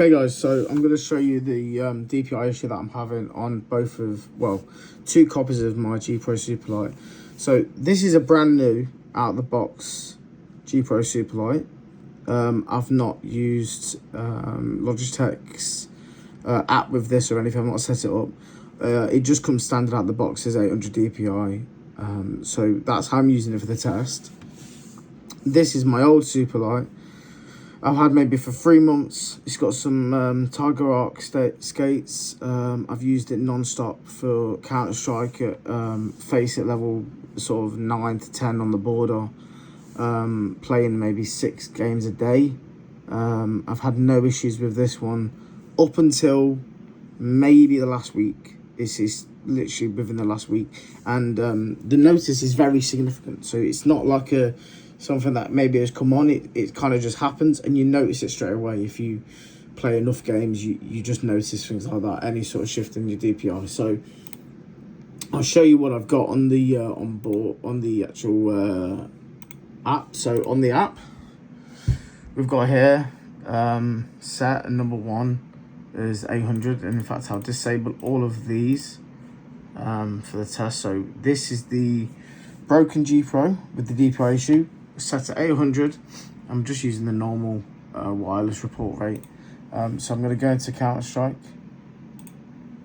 Okay guys, so I'm going to show you the DPI issue that I'm having on both of, well, two copies of my G Pro Superlight. So this is a brand new out of the box G Pro Superlight. I've not used Logitech's app with this or anything. I've not set it up. It just comes standard out of the box as 800 DPI. So that's how I'm using it for the test. This is my old Superlight. I've had maybe for 3 months. It's got some Tiger Arc skates. I've used it non-stop for Counter-Strike at face-it level, sort of 9 to 10 on the border. Playing maybe 6 games a day. I've had no issues with this one up until maybe the last week. This is literally within the last week. And the notice is very significant. So it's not like something that maybe has come on. It kind of just happens and you notice it straight away. If you play enough games, you just notice things like that, any sort of shift in your DPI. So I'll show you what I've got on the on the actual app. So on the app, we've got here set number 1 is 800, and in fact I'll disable all of these for the test. So this is the broken G Pro with the DPI issue, set at 800. I'm just using the normal wireless report rate. So I'm going to go into Counter-Strike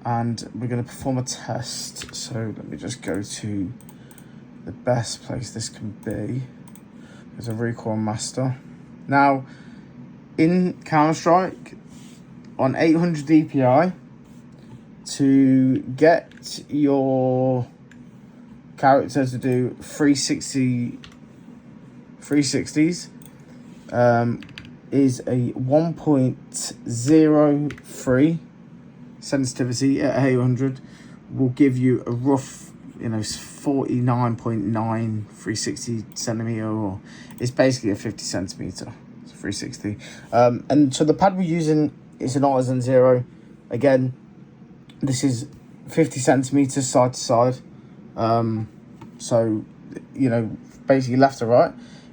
and we're going to perform a test. So let me just go to the best place this can be. There's a recoil master. Now in Counter-Strike on 800 DPI, to get your character to do 360s is a 1.03 sensitivity at 800 will give you a rough 49.9 360 centimeter, or it's basically a 50 centimeter. It's 360. And so the pad we're using is an Artisan Zero. Again, this is 50 centimeters side to side. So basically left to right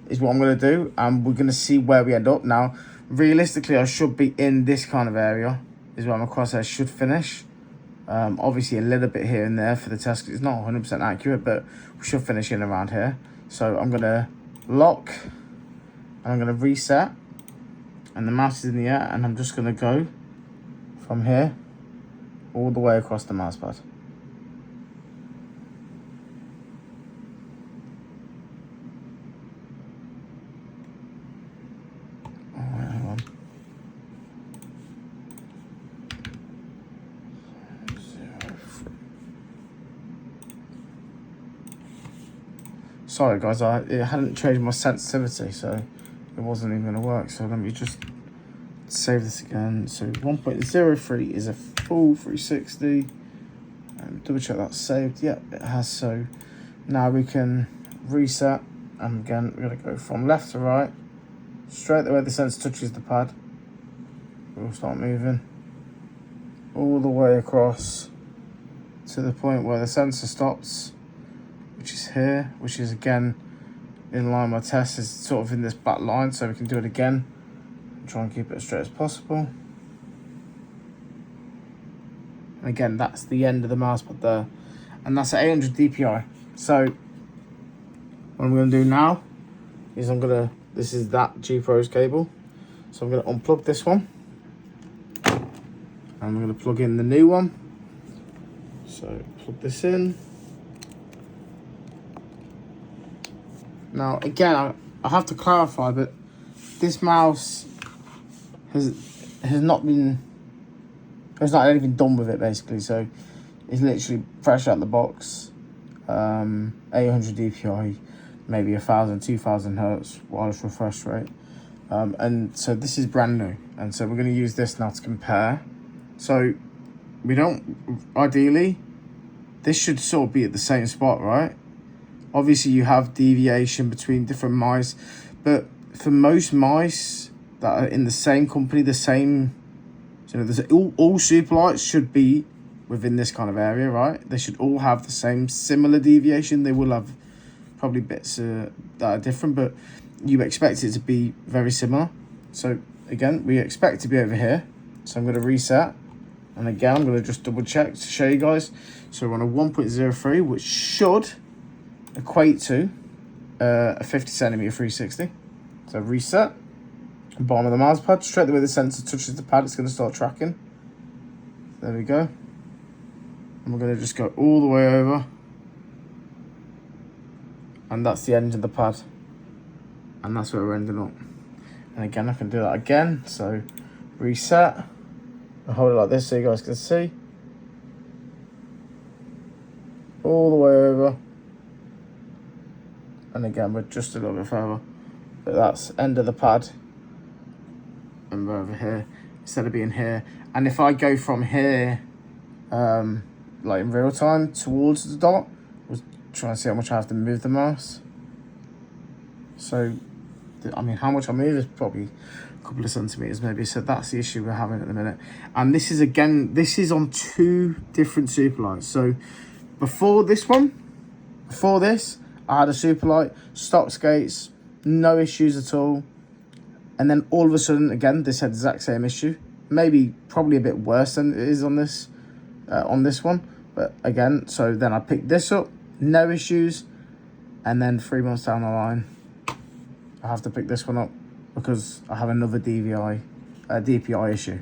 is what I'm going to do, and we're going to see where we end up. Now realistically I should be in this kind of area is where my crosshair should finish. Obviously a little bit here and there for the test, it's not 100% accurate, but we should finish in around here. So I'm going to lock and I'm going to reset, and the mouse is in the air, and I'm just going to go from here all the way across the mouse pad. Sorry guys, it hadn't changed my sensitivity, so it wasn't even going to work. So let me just save this again. So 1.03 is a full 360. Double check that's saved. Yep, it has. So now we can reset, and again we're going to go from left to right, straight the way the sensor touches the pad. We'll start moving all the way across to the point where the sensor stops, which is here, which is again in line with my test, is sort of in this back line, so we can do it again and try and keep it as straight as possible. And again, that's the end of the mouse pad there, and that's at 800 DPI. So what I'm going to do now is this is that G Pro's cable, so I'm going to unplug this one and I'm going to plug in the new one. So plug this in. Now again, I have to clarify, but this mouse has not anything done with it basically. So it's literally fresh out the box, 800 DPI, maybe 1,000, 2,000 hertz wireless refresh rate, and so this is brand new, and so we're going to use this now to compare. So ideally this should sort of be at the same spot, right? Obviously you have deviation between different mice, but for most mice that are in the same company, all Superlights should be within this kind of area, right? They should all have the same similar deviation. They will have probably bits that are different, but you expect it to be very similar. So again, we expect to be over here. So I'm going to reset. And again, I'm going to just double check to show you guys. So we're on a 1.03, which should equate to a 50 centimeter 360. So reset. Bottom of the mouse pad. Straight away the sensor touches the pad, it's going to start tracking. There we go. And we're going to just go all the way over. And that's the end of the pad. And that's where we're ending up. And again, I can do that again. So reset. I'll hold it like this so you guys can see. All the way over. And again, we're just a little bit further. But that's end of the pad. And we're over here instead of being here. And if I go from here, like in real time towards the dot, we'll try and see how much I have to move the mouse. So, I mean, how much I move is probably a couple of centimeters maybe. So that's the issue we're having at the minute. And this is, again, this is on 2 different Superlights. So before this one, before this, I had a Superlight, stock skates, no issues at all. And then all of a sudden, again, this had the exact same issue. Maybe, probably a bit worse than it is on this one. But again, so then I picked this up, no issues. And then 3 months down the line, I have to pick this one up because I have another DPI issue.